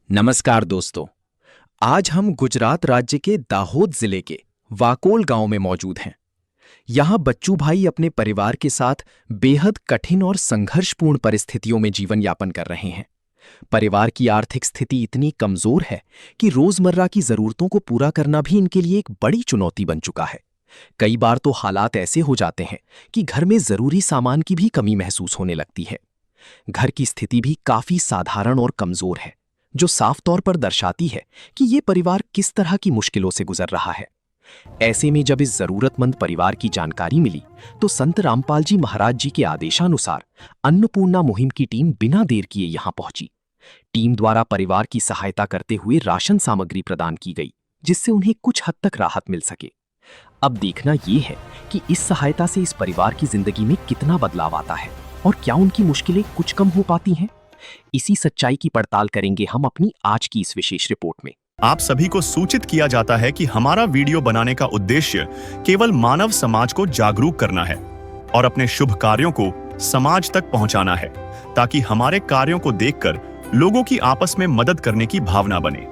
नमस्कार दोस्तों, आज हम गुजरात राज्य के दाहोद जिले के वाकोल गांव में मौजूद हैं। यहां बच्चू भाई अपने परिवार के साथ बेहद कठिन और संघर्षपूर्ण परिस्थितियों में जीवन यापन कर रहे हैं। परिवार की आर्थिक स्थिति इतनी कमजोर है कि रोजमर्रा की जरूरतों को पूरा करना भी इनके लिए एक बड़ी चुनौती बन चुका है। कई बार तो हालात ऐसे हो जाते हैं कि घर में जरूरी सामान की भी कमी महसूस होने लगती है। घर की स्थिति भी काफी साधारण और कमजोर है, जो साफ तौर पर दर्शाती है कि ये परिवार किस तरह की मुश्किलों से गुजर रहा है। ऐसे में जब इस जरूरतमंद परिवार की जानकारी मिली तो संत रामपाल जी महाराज जी के आदेशानुसार अन्नपूर्णा मुहिम की टीम बिना देर किए यहां पहुंची। टीम द्वारा परिवार की सहायता करते हुए राशन सामग्री प्रदान की गई, जिससे उन्हें कुछ हद तक राहत मिल सके। अब देखना यह है कि इस सहायता से इस परिवार की जिंदगी में कितना बदलाव आता है और क्या उनकी मुश्किलें कुछ कम हो पाती हैं। इसी सच्चाई की पड़ताल करेंगे हम अपनी आज की इस विशेष रिपोर्ट में। आप सभी को सूचित किया जाता है कि हमारा वीडियो बनाने का उद्देश्य केवल मानव समाज को जागरूक करना है और अपने शुभ कार्यों को समाज तक पहुंचाना है, ताकि हमारे कार्यों को देखकर लोगों की आपस में मदद करने की भावना बने।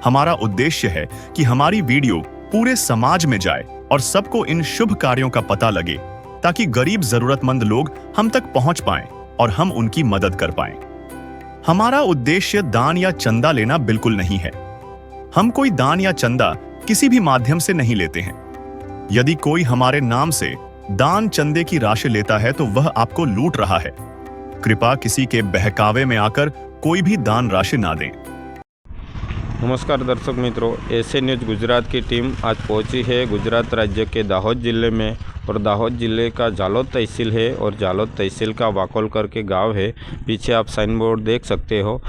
हमारा उद्देश्य है कि हमारी वीडियो पूरे समाज में जाए और सबको इन शुभ कार्यों का पता लगे, ताकि गरीब जरूरतमंद लोग हम तक पहुंच पाएं और हम उनकी मदद कर पाएं। हमारा उद्देश्य दान या चंदा लेना बिल्कुल नहीं है। हम कोई दान या चंदा किसी भी माध्यम से नहीं लेते हैं। यदि कोई हमारे नाम से दान चंदे की राशि लेता है तो वह आपको लूट रहा है। कृपया किसी के बहकावे में आकर कोई भी दान राशि ना दें। नमस्कार दर्शक मित्रों, एसे न्यूज़ गुजरात की टीम आज पहुंची है गुजरात राज्य के दाहोद जिले में। और दाहोद जिले का जालोद तहसील है और जालोद तहसील का वाकोल करके गांव है। पीछे आप साइन बोर्ड देख सकते हो।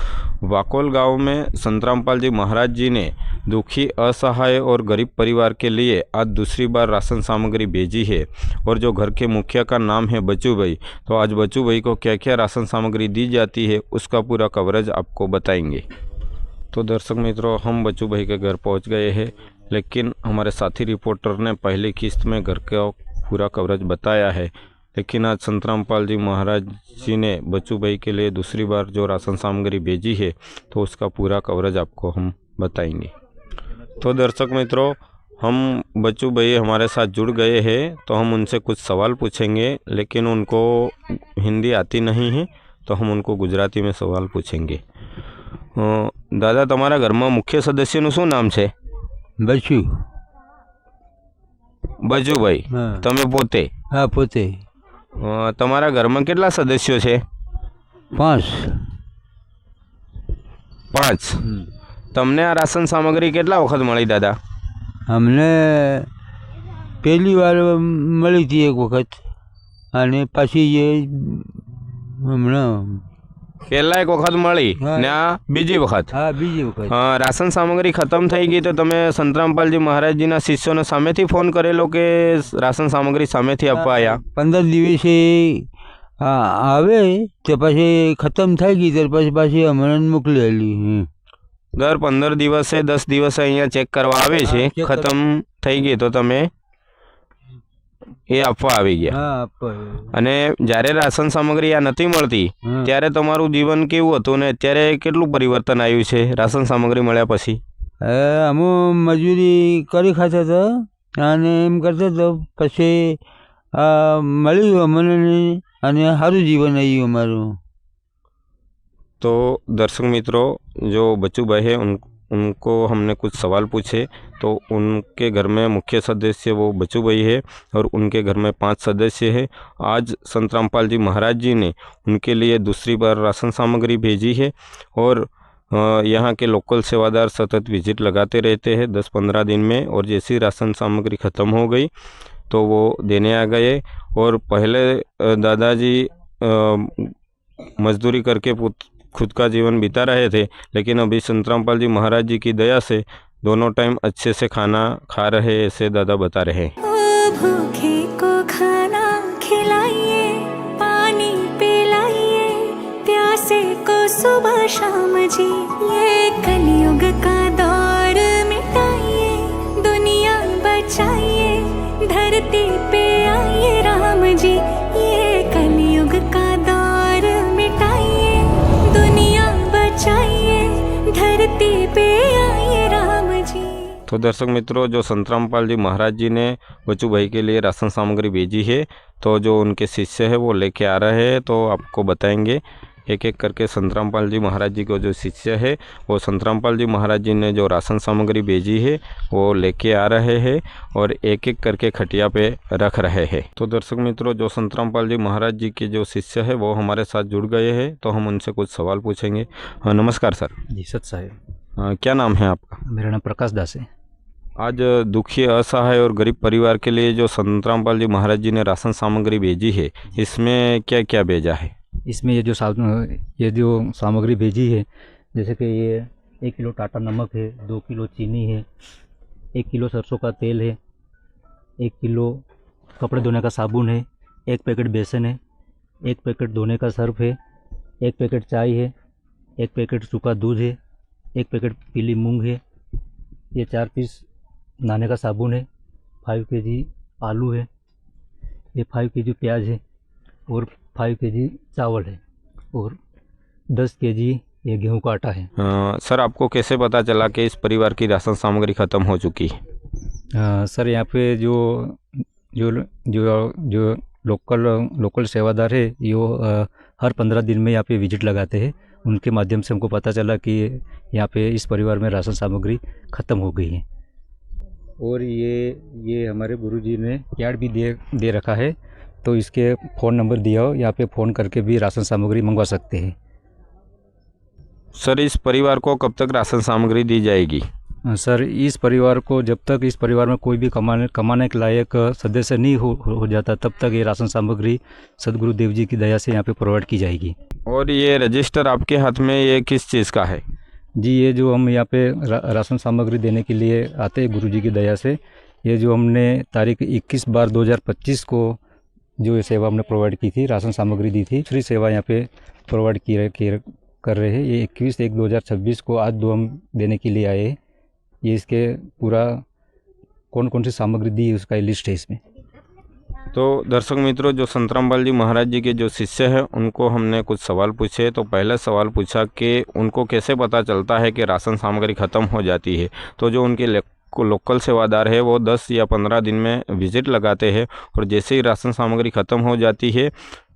वाकोल गांव में संत रामपाल जी महाराज जी ने दुखी, असहाय और गरीब परिवार के लिए आज दूसरी बार राशन सामग्री भेजी है। और जो घर के मुखिया का नाम है बच्चू भाई, तो आज बच्चू भाई को क्या क्या राशन सामग्री दी जाती है उसका पूरा कवरेज आपको बताएंगे। तो दर्शक मित्रों, हम बच्चू भाई के घर पहुंच गए हैं, लेकिन हमारे साथी रिपोर्टर ने पहली किस्त में घर का पूरा कवरेज बताया है। लेकिन आज संत रामपाल जी महाराज जी ने बच्चू भाई के लिए दूसरी बार जो राशन सामग्री भेजी है, तो उसका पूरा कवरेज आपको हम बताएंगे। तो दर्शक मित्रों, हम बच्चू भाई हमारे साथ जुड़ गए हैं, तो हम उनसे कुछ सवाल पूछेंगे, लेकिन उनको हिंदी आती नहीं है, तो हम उनको गुजराती में सवाल पूछेंगे। दादा, તમારા ઘરમાં મુખ્ય સદસ્યનું શું નામ છે? બચુ. બચુભાઈ. તમે પોતે? હા, પોતે. તમારા ઘરમાં કેટલા સદસ્યો છે? 5. તમને આ રાશન સામગ્રી કેટલા વખત મળી દાદા? અમને પહેલી વાર મળી હતી એક વખત, અને પાછી એ હમણાં પહેલા એક વખત મળી ને આ બીજી વખત? હા, બીજી વખત. રાશન સામગ્રી ખતમ થઈ ગઈ તો તમે સંત રામપાલજી મહારાજજીના શિષ્યોને સામેથી ફોન કરેલો કે રાશન સામગ્રી સામેથી આપવા આવ્યા? 15 દિવસે આવે તો પછી ખતમ થઈ ગઈ તો પછી અમને મોકલેલી. દર 15 દિવસે 10 દિવસે અહીંયા ચેક કરવા આવે છે, ખતમ થઈ ગઈ તો તમે એ આપવા આવી ગયા. અને જ્યારે રાશન સામગ્રી આ નથી મળતી ત્યારે તમારું જીવન કેવું હતું ને અત્યારે કેટલું પરિવર્તન આવ્યું છે રાશન સામગ્રી મળ્યા પછી? અમે મજૂરી કરી ખાતા હતા અને એમ કરતા હતા, પછી મળ્યું અમને અને સારું જીવન આવ્યું અમારું. तो दर्शक मित्रों, जो बच्चू भाई है उनको हमने कुछ सवाल पूछे, तो उनके घर में मुख्य सदस्य वो बच्चू भाई है और उनके घर में 5 सदस्य है। आज संत रामपाल जी महाराज जी ने उनके लिए दूसरी बार राशन सामग्री भेजी है और यहाँ के लोकल सेवादार सतत विजिट लगाते रहते हैं 10-15 दिन में, और जैसी राशन सामग्री ख़त्म हो गई तो वो देने आ गए। और पहले दादाजी मजदूरी करके खुद का जीवन बिता रहे थे, लेकिन अभी संत रामपाल जी महाराज जी की दया से दोनों टाइम अच्छे से खाना खा रहे, ऐसे दादा बता रहे हैं। भूखे को खाना खिलाइए, पानी पिलाइए, प्यासे को सुबह शाम जी, ये कलयुग का दौर मिटाइए, दुनिया बचाइए, धरती पे आइए राम जी, ये कलयुग का दौर मिटाइए, दुनिया बचाइए, तो दर्शक मित्रों, जो संतरामपाल जी महाराज जी ने बच्चू भाई के लिए राशन सामग्री भेजी है, तो जो उनके शिष्य है वो लेके आ रहे हैं, तो आपको बताएंगे एक एक करके। संतरामपाल जी महाराज जी को जो शिष्य है वो संतरामपाल जी महाराज जी ने जो राशन सामग्री भेजी है वो लेके आ रहे हैं और एक एक करके खटिया पे रख रहे हैं। तो दर्शक मित्रों, जो संतरामपाल जी महाराज जी के जो शिष्य है वो हमारे साथ जुड़ गए हैं, तो हम उनसे कुछ सवाल पूछेंगे। नमस्कार सर। जी सत साहेब। क्या नाम है आपका? मेरा नाम प्रकाश दास है। आज दुखी, असहाय और गरीब परिवार के लिए जो संतरामपाल जी महाराज जी ने राशन सामग्री भेजी है, इसमें क्या क्या भेजा है? इसमें ये जो सामग्री भेजी है, जैसे कि ये 1 किलो टाटा नमक है, 2 किलो चीनी है, 1 किलो सरसों का तेल है, 1 किलो कपड़े धोने का साबुन है, 1 पैकेट बेसन है, 1 पैकेट धोने का सर्फ है, 1 पैकेट चाय है, 1 पैकेट सूखा दूध है, 1 पैकेट पीली मूंग है, ये 4 पीस नहाने का साबुन है, 5 केजी आलू है, ये 5 केजी प्याज है और 5 केजी चावल है और 10 केजी ये गेहूं का आटा है। सर, आपको कैसे पता चला कि इस परिवार की राशन सामग्री ख़त्म हो चुकी है? सर, यहाँ पे जो जो जो जो लोकल सेवादार है, यो हर 15 दिन में यहाँ पे विजिट लगाते हैं। उनके माध्यम से हमको पता चला कि यहाँ पे इस परिवार में राशन सामग्री ख़त्म हो गई है। और ये हमारे गुरुजी ने कार्ड भी दे रखा है, तो इसके फ़ोन नंबर दिया हो, यहाँ पे फ़ोन करके भी राशन सामग्री मंगवा सकते हैं। सर, इस परिवार को कब तक राशन सामग्री दी जाएगी? सर, इस परिवार को जब तक इस परिवार में कोई भी कमाने के लायक सदस्य नहीं हो जाता, तब तक ये राशन सामग्री सदगुरु देव जी की दया से यहाँ पे प्रोवाइड की जाएगी। और ये रजिस्टर आपके हाथ में, ये किस चीज़ का है? जी, ये जो हम यहाँ पे राशन सामग्री देने के लिए आते हैं गुरुजी की दया से, ये जो हमने तारीख 21/12/2025 को जो सेवा हमने प्रोवाइड की थी, राशन सामग्री दी थी, फ्री सेवा यहाँ पे प्रोवाइड कर रहे हैं। ये 21/1/2026 को आज दो हम देने के लिए आए हैं। ये इसके पूरा कौन कौन सी सामग्री दी उसका लिस्ट है इसमें। तो दर्शक मित्रों, जो संतरामपाल जी महाराज जी के जो शिष्य हैं उनको हमने कुछ सवाल पूछे। तो पहला सवाल पूछा कि उनको कैसे पता चलता है कि राशन सामग्री ख़त्म हो जाती है। तो जो उनके लोकल सेवादार है वो 10 या 15 दिन में विजिट लगाते हैं और जैसे ही राशन सामग्री ख़त्म हो जाती है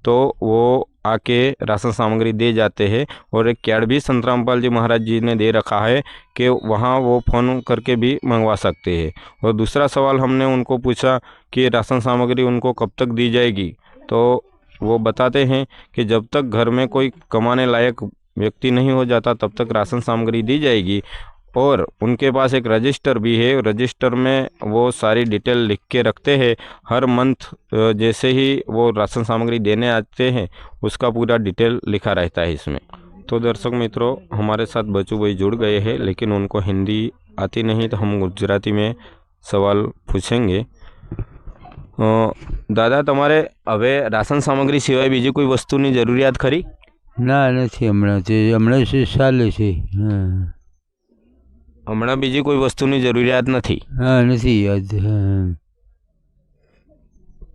तो वो आके राशन सामग्री दे जाते हैं। और एक कार्ड भी संतरामपाल जी महाराज जी ने दे रखा है कि वहाँ वो फ़ोन करके भी मंगवा सकते हैं। और दूसरा सवाल हमने उनको पूछा कि राशन सामग्री उनको कब तक दी जाएगी, तो वो बताते हैं कि जब तक घर में कोई कमाने लायक व्यक्ति नहीं हो जाता तब तक राशन सामग्री दी जाएगी। और उनके पास एक रजिस्टर भी है, रजिस्टर में वो सारी डिटेल लिख के रखते हैं। हर मंथ जैसे ही वो राशन सामग्री देने आते हैं उसका पूरा डिटेल लिखा रहता है इसमें। तो दर्शक मित्रों, हमारे साथ बच्चू भाई जुड़ गए हैं, लेकिन उनको हिंदी आती नहीं, तो हम गुजराती में सवाल पूछेंगे। दादा, તમારે હવે રાશન સામગ્રી સિવાય બીજી કોઈ વસ્તુની જરૂરિયાત ખરી? ના, નથી હમણાં ચાલે છે. હમણાં બીજી કોઈ વસ્તુની જરૂરિયાત નથી? હા, નથી યાદ.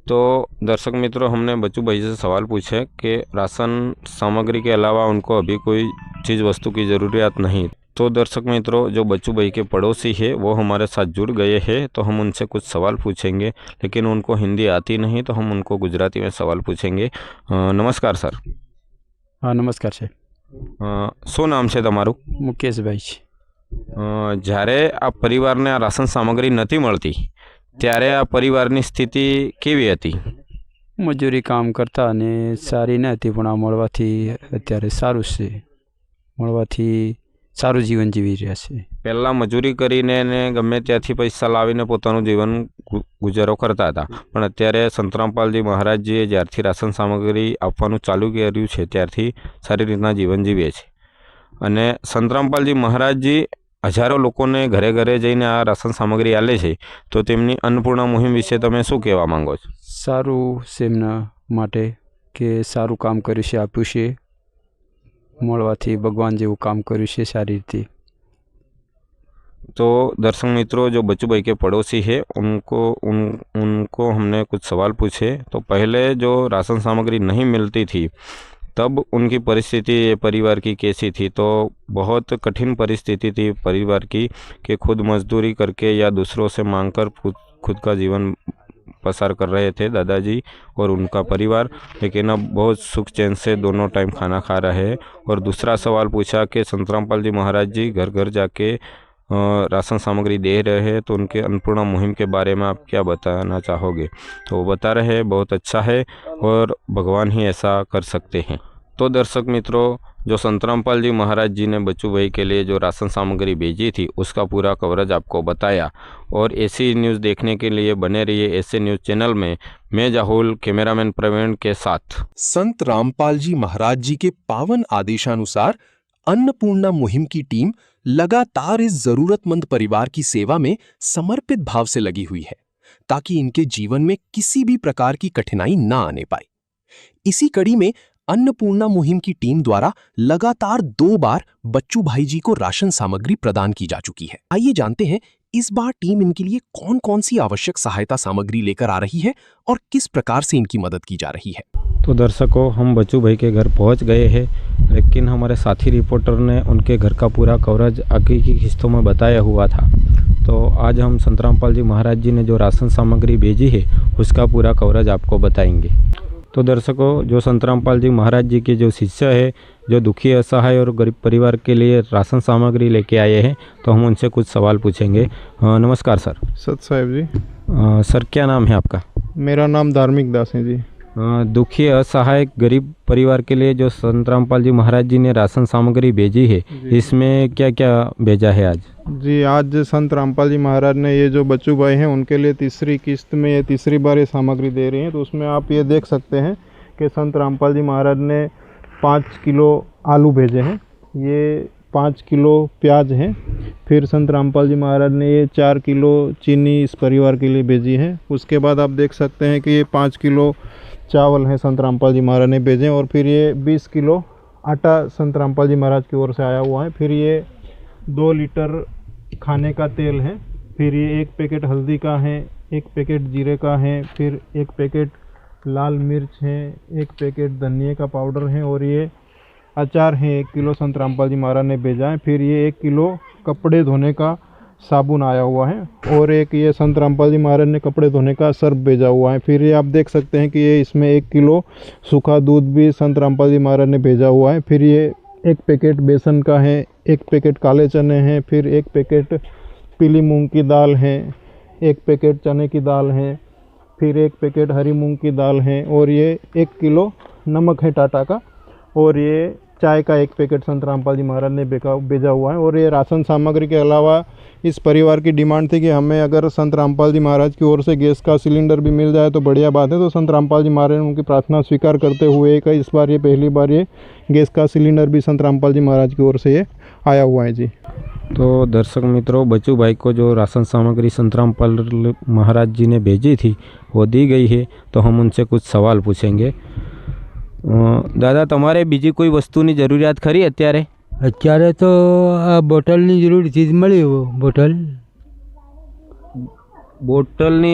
तो दर्शक मित्रों, हमने बच्चू भाई से सवाल पूछे कि राशन सामग्री के अलावा उनको अभी कोई चीज़ वस्तु की ज़रूरियात नहीं। तो दर्शक मित्रों, जो बच्चू भाई के पड़ोसी है वो हमारे साथ जुड़ गए हैं, तो हम उनसे कुछ सवाल पूछेंगे, लेकिन उनको हिंदी आती नहीं, तो हम उनको गुजराती में सवाल पूछेंगे। नमस्कार सर। हाँ, नमस्कार सर। શું નામ છે તમારું? મુકેશભાઈ છે। જ્યારે આ પરિવારને આ રાશન સામગ્રી નથી મળતી ત્યારે આ પરિવારની સ્થિતિ કેવી હતી? મજૂરી કામ કરતા અને સારી ન હતી, પણ આ મળવાથી અત્યારે સારું છે, મળવાથી સારું જીવન જીવી રહ્યા છે। પહેલાં મજૂરી કરીને ને ગમે ત્યાંથી પૈસા લાવીને પોતાનું જીવન ગુજારો કરતા હતા, પણ અત્યારે સંતરામપાલજી મહારાજજીએ જ્યારથી રાશન સામગ્રી આપવાનું ચાલુ કર્યું છે ત્યારથી સારી રીતના જીવન જીવે છે। અને સંતરામપાલજી મહારાજજી હજારો લોકોને ઘરે ઘરે જઈને આ રાશન સામગ્રી આલે છે, તો તેમની અન્નપૂર્ણા મુહિમ વિશે તમે શું કહેવા માંગો છો? સારું છે એમના માટે કે સારું કામ કર્યું છે, આપ્યું છે, મળવાથી ભગવાન જેવું કામ કર્યું છે સારી રીતે। तो दर्शक मित्रों, जो बच्चू भाई के पड़ोसी है उनको हमने कुछ सवाल पूछे। तो पहले जो राशन सामग्री नहीं मिलती थी तब उनकी परिस्थिति ये परिवार की कैसी थी। तो बहुत कठिन परिस्थिति थी परिवार की कि खुद मजदूरी करके या दूसरों से मांगकर खुद का जीवन पसार कर रहे थे दादाजी और उनका परिवार। लेकिन अब बहुत सुख चैन से दोनों टाइम खाना खा रहे हैं। और दूसरा सवाल पूछा कि संतरामपाल जी महाराज जी घर घर जाके राशन सामग्री दे रहे हैं, तो उनके अन्नपूर्णा मुहिम के बारे में आप क्या बताना चाहोगे। तो वो बता रहे हैं बहुत अच्छा है और भगवान ही ऐसा कर सकते हैं। तो दर्शक मित्रों, जो संतरामपाल जी महाराज जी ने बच्चू भाई के लिए जो राशन सामग्री भेजी थी उसका पूरा कवरेज आपको बताया। और ऐसी न्यूज़ देखने के लिए बने रहिए ऐसे न्यूज़ चैनल में। मैं जाहुल, कैमरामैन प्रवीण के साथ। संत रामपाल जी महाराज जी के पावन आदेशानुसार अन्नपूर्णा मुहिम की टीम लगातार इस जरूरतमंद परिवार की सेवा में समर्पित भाव से लगी हुई है, ताकि इनके जीवन में किसी भी प्रकार की कठिनाई ना आने पाए। इसी कड़ी में अन्नपूर्णा मुहिम की टीम द्वारा लगातार 2 बार बच्चू भाई जी को राशन सामग्री प्रदान की जा चुकी है। आइए जानते हैं इस बार टीम इनके लिए कौन कौन सी आवश्यक सहायता सामग्री लेकर आ रही है और किस प्रकार से इनकी मदद की जा रही है। तो दर्शकों, हम बच्चू भाई के घर पहुंच गए हैं, लेकिन हमारे साथी रिपोर्टर ने उनके घर का पूरा कवरेज आगे की किस्तों में बताया हुआ था। तो आज हम संतरामपाल जी महाराज जी ने जो राशन सामग्री भेजी है उसका पूरा कवरेज आपको बताएंगे। तो दर्शकों, जो संतरामपाल जी महाराज जी के जो शिष्य है, जो दुखी असहाय और गरीब परिवार के लिए राशन सामग्री लेके आए हैं, तो हम उनसे कुछ सवाल पूछेंगे। नमस्कार सर। सत साहेब जी। सर, क्या नाम है आपका? मेरा नाम धार्मिक दास है जी। दुखी असहाय गरीब परिवार के लिए जो संतरामपाल जी महाराज जी ने राशन सामग्री भेजी है, इसमें क्या क्या भेजा है आज? जी, आज संत रामपाल जी महाराज ने ये जो बच्चू भाई हैं उनके लिए तीसरी किस्त में ये तीसरी बार ये सामग्री दे रही हैं। तो उसमें आप ये देख सकते हैं कि संत रामपाल जी महाराज ने 5 किलो आलू भेजे हैं, ये 5 किलो प्याज हैं, फिर संत रामपाल जी महाराज ने ये 4 किलो चीनी इस परिवार के लिए भेजी है। उसके बाद आप देख सकते हैं कि ये 5 किलो चावल हैं संत रामपाल जी महाराज ने भेजे, और फिर ये 20 किलो आटा संत रामपाल जी महाराज की ओर से आया हुआ है। फिर ये 2 लीटर खाने का तेल है, फिर ये 1 पैकेट हल्दी का है, 1 पैकेट जीरे का है, फिर 1 पैकेट लाल मिर्च है, 1 पैकेट धनिया का पाउडर है, और ये अचार है 1 किलो संत रामपाल जी महाराज ने भेजा है। फिर ये 1 किलो कपड़े धोने का साबुन आया हुआ है, और एक ये संत रामपाल जी महाराज ने कपड़े धोने का सर्फ भेजा हुआ है। फिर ये आप देख सकते हैं कि ये इसमें 1 किलो सूखा दूध भी संत रामपाल जी महाराज ने भेजा हुआ है। फिर ये 1 पैकेट बेसन का है, 1 पैकेट काले चने हैं, फिर 1 पैकेट पीली मूंग की दाल है, 1 पैकेट चने की दाल है, फिर 1 पैकेट हरी मूंग की दाल है, और ये 1 किलो नमक है टाटा का, और ये चाय का 1 पैकेट संत रामपाल जी महाराज ने भेजा हुआ है। और ये राशन सामग्री के अलावा इस परिवार की डिमांड थी कि हमें अगर संत रामपाल जी महाराज की ओर से गैस का सिलेंडर भी मिल जाए तो बढ़िया बात है। तो संत रामपाल जी महाराज ने उनकी प्रार्थना स्वीकार करते हुए इस बार ये पहली बार ये गैस का सिलेंडर भी संत रामपाल जी महाराज की ओर से ये आया हुआ है जी। तो दर्शक मित्रों, बच्चू भाई को जो राशन सामग्री संत रामपाल महाराज जी ने भेजी थी वो दी गई है। तो हम उनसे कुछ सवाल पूछेंगे। दादा, તમારે બીજી કોઈ વસ્તુની જરૂરિયાત ખરી અત્યારે? અત્યારે તો આ બોટલની જરૂર ચીજ મળી બોટલની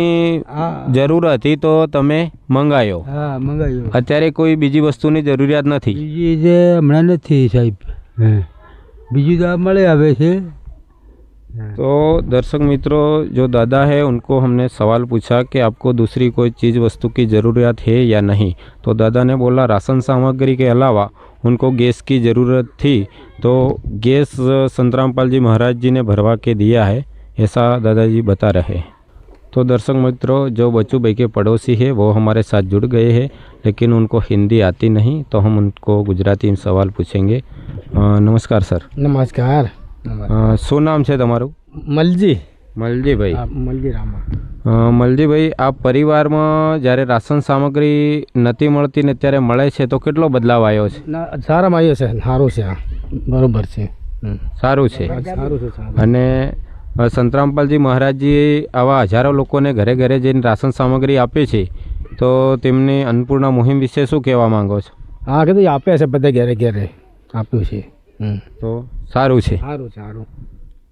જરૂર હતી તો તમે મંગાયો? હા, મંગાવ્યો। અત્યારે કોઈ બીજી વસ્તુની જરૂરિયાત નથી? બીજી જે હમણાં નથી સાહેબ, બીજી તો મળે આવે છે। तो दर्शक मित्रों, जो दादा है उनको हमने सवाल पूछा कि आपको दूसरी कोई चीज़ वस्तु की ज़रूरत है या नहीं। तो दादा ने बोला राशन सामग्री के अलावा उनको गैस की ज़रूरत थी, तो गैस संत रामपाल जी महाराज जी ने भरवा के दिया है, ऐसा दादाजी बता रहे हैं। तो दर्शक मित्रों, जो बच्चू भाई के पड़ोसी है वो हमारे साथ जुड़ गए हैं, लेकिन उनको हिंदी आती नहीं, तो हम उनको गुजराती में सवाल पूछेंगे। नमस्कार सर। नमस्कार। શું નામ છે તમારું? મલજી ભાઈ। મલજી રામા। મલજી ભાઈ, આ પરિવારમાં જ્યારે રાશન સામગ્રી નથી મળતી ને ત્યારે મળે છે તો કેટલો બદલાવ આવ્યો છે? સારામાં આવ્યો છે, સારું છે, બરોબર છે, સારું છે। અને સંતરામપાલજી મહારાજજી આવા હજારો લોકોને ઘરે ઘરે જઈને રાશન સામગ્રી આપે છે, તો તેમની અન્નપૂર્ણા મુહિમ વિશે શું કહેવા માંગો છો? હા, કીધું આપે છે, બધે ઘરે ઘરે આપ્યું છે, तो सारू છે।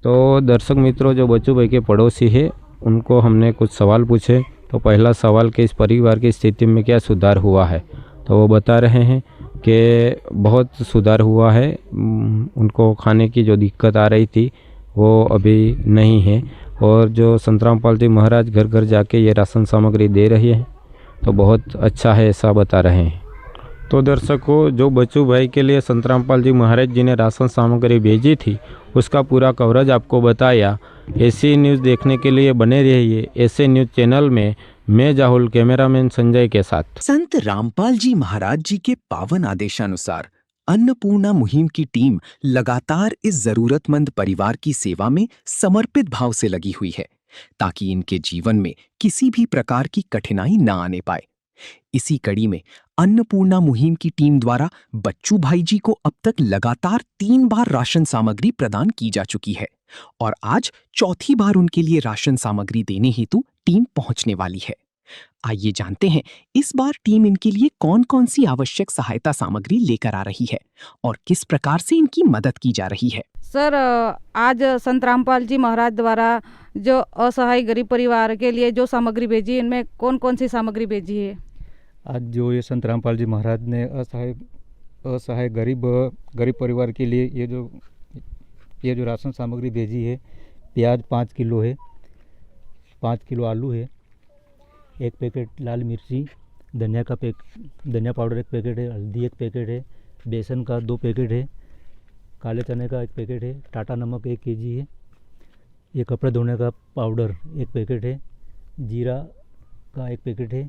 तो दर्शक मित्रों, जो बच्चू भाई के पड़ोसी है उनको हमने कुछ सवाल पूछे। तो पहला सवाल कि इस परिवार की स्थिति में क्या सुधार हुआ है। तो वो बता रहे हैं कि बहुत सुधार हुआ है। उनको खाने की जो दिक्कत आ रही थी वो अभी नहीं है, और जो संत रामपाल जी महाराज घर घर जाके ये राशन सामग्री दे रही है तो बहुत अच्छा है, ऐसा बता रहे हैं। तो दर्शकों, जो बच्चू भाई के लिए संत रामपाल जी महाराज जी ने राशन सामग्री भेजी थी उसका पूरा कवरेज आपको बताया। ऐसी न्यूज़ देखने के लिए बने रहिए ऐसे न्यूज़ चैनल में। मैं जाहुल, कैमरामैन संजय के साथ। संत रामपाल जी महाराज जी के पावन आदेशानुसार अन्नपूर्णा मुहिम की टीम लगातार इस जरूरतमंद परिवार की सेवा में समर्पित भाव से लगी हुई है, ताकि इनके जीवन में किसी भी प्रकार की कठिनाई न आने पाए। इसी कड़ी में अन्नपूर्णा मुहिम की टीम द्वारा बच्चू भाई जी को अब तक लगातार 3 बार राशन सामग्री प्रदान की जा चुकी है, और आज चौथी बार उनके लिए राशन सामग्री देने हेतु टीम पहुंचने वाली है। आइए जानते हैं इस बार टीम इनके लिए कौन कौन सी आवश्यक सहायता सामग्री लेकर आ रही है और किस प्रकार से इनकी मदद की जा रही है। सर, आज संत रामपाल जी महाराज द्वारा जो असहाय गरीब परिवार के लिए जो सामग्री भेजी है, इनमें कौन कौन सी सामग्री भेजी है? आज जो ये संत रामपाल जी महाराज ने असहाय गरीब परिवार के लिए ये जो राशन सामग्री भेजी है, प्याज 5 किलो है, 5 किलो आलू है, 1 पैकेट लाल मिर्ची, धनिया पाउडर 1 पैकेट है, हल्दी 1 पैकेट है, बेसन का 2 पैकेट है, काले चने का 1 पैकेट है, टाटा नमक 1 केजी है, ये कपड़े धोने का पाउडर 1 पैकेट है, जीरा का 1 पैकेट है,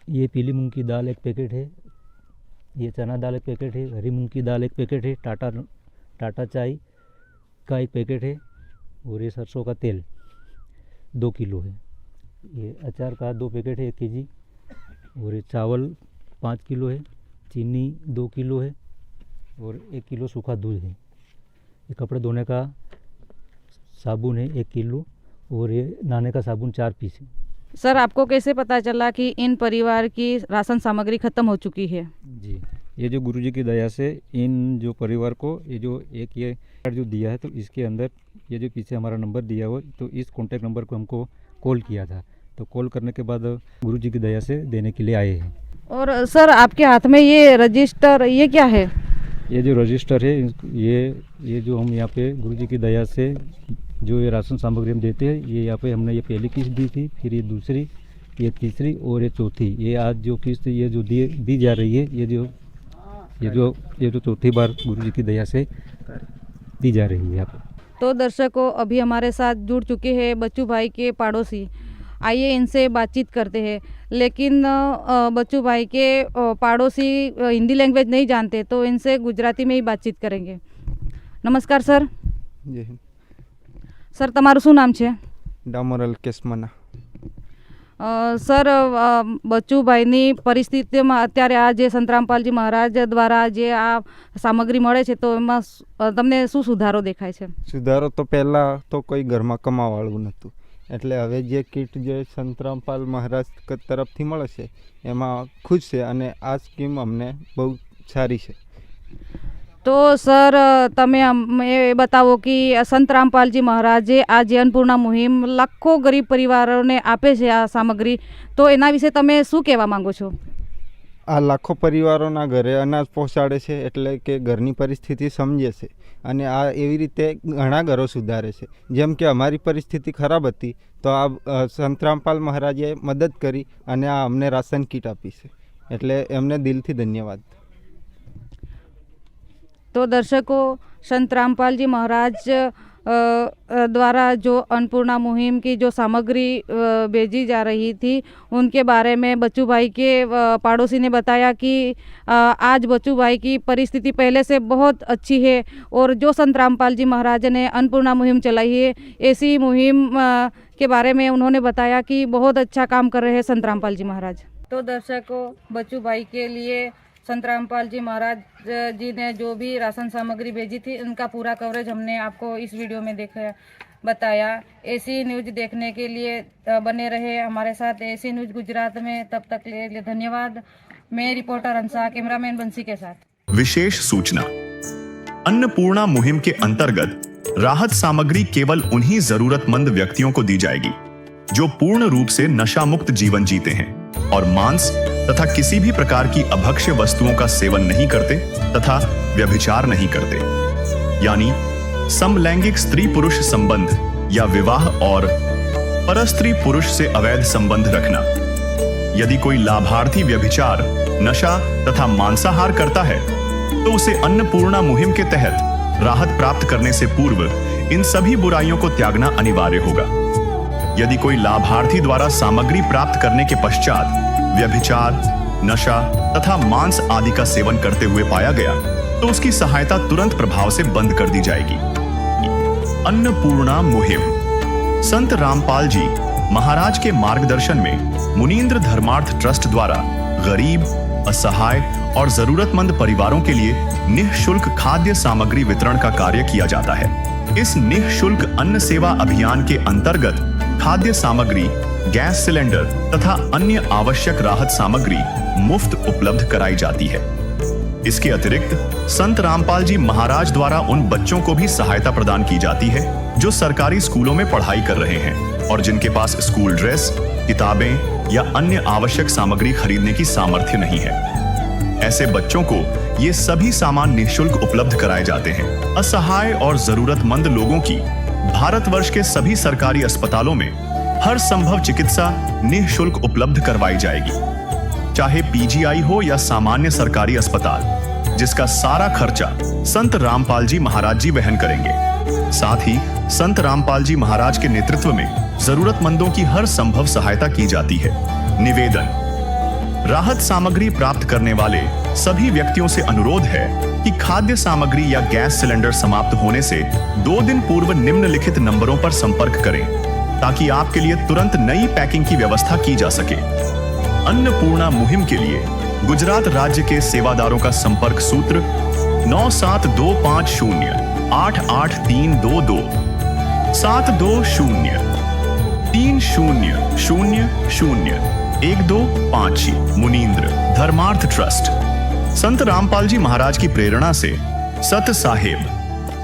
ये पीली मूंग की दाल 1 पैकेट है, ये चना दाल 1 पैकेट है, हरी मूंग की दाल 1 पैकेट है, टाटा चाय का 1 पैकेट है, और ये सरसों का तेल 2 किलो है, ये अचार का 2 पैकेट है 1 केजी, और ये चावल 5 किलो है, चीनी 2 किलो है, और 1 किलो सूखा दूध है, ये कपड़े धोने का साबुन है 1 किलो, और ये नहाने का साबुन 4 पीस है। सर, आपको कैसे पता चला कि इन परिवार की राशन सामग्री खत्म हो चुकी है? जी, ये जो गुरुजी की दया से इन जो परिवार को ये जो कार्ड जो दिया है, तो इसके अंदर ये जो पीछे हमारा नंबर दिया हुआ, तो इस कॉन्टैक्ट नंबर को हमको कॉल किया था, तो कॉल करने के बाद गुरुजी की दया से देने के लिए आए हैं। और सर, आपके हाथ में ये रजिस्टर, ये क्या है? ये जो रजिस्टर है, ये जो हम यहाँ पे गुरुजी की दया से जो ये राशन सामग्री हम देते हैं, ये यहाँ पे हमने ये पहली किस्त दी थी, फिर ये दूसरी, ये तीसरी और ये चौथी, ये आज जो किस्त ये जो दी जा रही है, ये जो चौथी बार गुरुजी की दया से दी जा रही है यहाँ पे। तो दर्शकों, अभी हमारे साथ जुड़ चुके हैं बच्चू भाई के पड़ोसी। आइए इनसे बातचीत करते हैं। लेकिन बच्चू भाई के पड़ोसी हिंदी लैंग्वेज नहीं जानते, तो इनसे गुजराती में ही बातचीत करेंगे। नमस्कार सर। जय हिंद। सर, તમારું શું નામ છે? ડામોરલ કેસમના। સર, બચ્ચુભાઈની પરિસ્થિતિમાં અત્યારે આ જે સંત રામપાલજી મહારાજ દ્વારા જે આ સામગ્રી મળે છે, તો એમાં તમને શું સુધારો દેખાય છે? સુધારો તો પહેલાં તો કોઈ ઘરમાં કમાવાળું નહોતું, એટલે હવે જે કીટ જે સંત રામપાલ મહારાજ તરફથી મળે છે એમાં ખુશ છે, અને આ સ્કીમ અમને બહુ સારી છે। તો સર, તમે એ બતાવો કે સંત રામપાલજી મહારાજે આ જે અન્નપૂર્ણા મુહિમ લાખો ગરીબ પરિવારોને આપે છે આ સામગ્રી, તો એના વિશે તમે શું કહેવા માંગો છો? આ લાખો પરિવારોના ઘરે અનાજ પહોંચાડે છે, એટલે કે ઘરની પરિસ્થિતિ સમજે છે, અને આ એવી રીતે ઘણા ઘરો સુધારે છે। જેમ કે અમારી પરિસ્થિતિ ખરાબ હતી, તો આ સંત રામપાલ મહારાજે મદદ કરી અને આ અમને રાશન કીટ આપી છે, એટલે એમને દિલથી ધન્યવાદ। तो दर्शकों, संत रामपाल जी महाराज द्वारा जो अन्नपूर्णा मुहिम की जो सामग्री भेजी जा रही थी, उनके बारे में बच्चू भाई के पड़ोसी ने बताया कि आज बच्चू भाई की परिस्थिति पहले से बहुत अच्छी है, और जो संत रामपाल जी महाराज ने अन्नपूर्णा मुहिम चलाई है, ऐसी मुहिम के बारे में उन्होंने बताया कि बहुत अच्छा काम कर रहे हैं संत रामपाल जी महाराज। तो दर्शकों, बच्चू भाई के लिए संत रामपाल जी महाराज जी ने जो भी राशन सामग्री भेजी थी, उनका पूरा कवरेज हमने आपको इस वीडियो में बताया। ऐसी न्यूज़ देखने के लिए बने रहे हमारे साथ ऐसी न्यूज़ गुजरात में। तब तक के लिए धन्यवाद। मैं रिपोर्टर अंसा, कैमरामैन बंसी के साथ। विशेष सूचना, अन्नपूर्णा मुहिम के अंतर्गत राहत सामग्री केवल उन्हीं जरूरतमंद व्यक्तियों को दी जाएगी जो पूर्ण रूप से नशा मुक्त जीवन जीते हैं। और मांस तथा किसी भी प्रकार की अभक्ष्य वस्तुओं का सेवन नहीं करते तथा व्यभिचार नहीं करते, यानी समलैंगिक स्त्री पुरुष संबंध या विवाह और परस्त्री पुरुष से अवैध संबंध रखना। यदि कोई लाभार्थी व्यभिचार, नशा तथा मांसाहार करता है तो उसे अन्नपूर्णा मुहिम के तहत राहत प्राप्त करने से पूर्व इन सभी बुराइयों को त्यागना अनिवार्य होगा। यदि कोई लाभार्थी द्वारा सामग्री प्राप्त करने के पश्चात व्यभिचार, नशा तथा मांस आदि का सेवन करते हुए पाया गया तो उसकी सहायता तुरंत प्रभाव से बंद कर दी जाएगी। अन्नपूर्णा मुहिम। संत रामपाल जी महाराज के मार्गदर्शन में मुनींद्र धर्मार्थ ट्रस्ट द्वारा गरीब, असहाय और जरूरतमंद परिवारों के लिए निःशुल्क खाद्य सामग्री वितरण का कार्य किया जाता है। इस निःशुल्क अन्न सेवा अभियान के अंतर्गत खाद्य सामग्री, गैस सिलेंडर तथा अन्य आवश्यक राहत सामग्री मुफ्त उपलब्ध कराई जाती है। इसके अतिरिक्त संत रामपाल जी महाराज द्वारा उन बच्चों को भी सहायता प्रदान की जाती है जो सरकारी स्कूलों में पढ़ाई कर रहे हैं और जिनके पास स्कूल ड्रेस, किताबें या अन्य आवश्यक सामग्री खरीदने की सामर्थ्य नहीं है। ऐसे बच्चों को ये सभी सामान निःशुल्क उपलब्ध कराए जाते हैं। असहाय और जरूरतमंद लोगों की भारतवर्ष के सभी सरकारी अस्पतालों में हर संभव चिकित्सा निःशुल्क उपलब्ध करवाई जाएगी, चाहे पीजीआई हो या सामान्य सरकारी अस्पताल, जिसका सारा खर्चा संत रामपाल जी महाराज जी वहन करेंगे। साथ ही संत रामपाल जी महाराज के नेतृत्व में जरूरतमंदों की हर संभव सहायता की जाती है। निवेदन। राहत सामग्री प्राप्त करने वाले सभी व्यक्तियों से अनुरोध है कि खाद्य सामग्री या गैस सिलेंडर समाप्त होने से 2 दिन पूर्व निम्नलिखित नंबरों पर संपर्क करें ताकि आपके लिए तुरंत नई पैकिंग की व्यवस्था की जा सके। अन्नपूर्णा मुहिम के लिए गुजरात राज्य के सेवादारों का संपर्क सूत्र 9725088322 72030001256 मुनींद्र धर्मार्थ ट्रस्ट। संत रामपाल जी महाराज की प्रेरणा से सत साहेब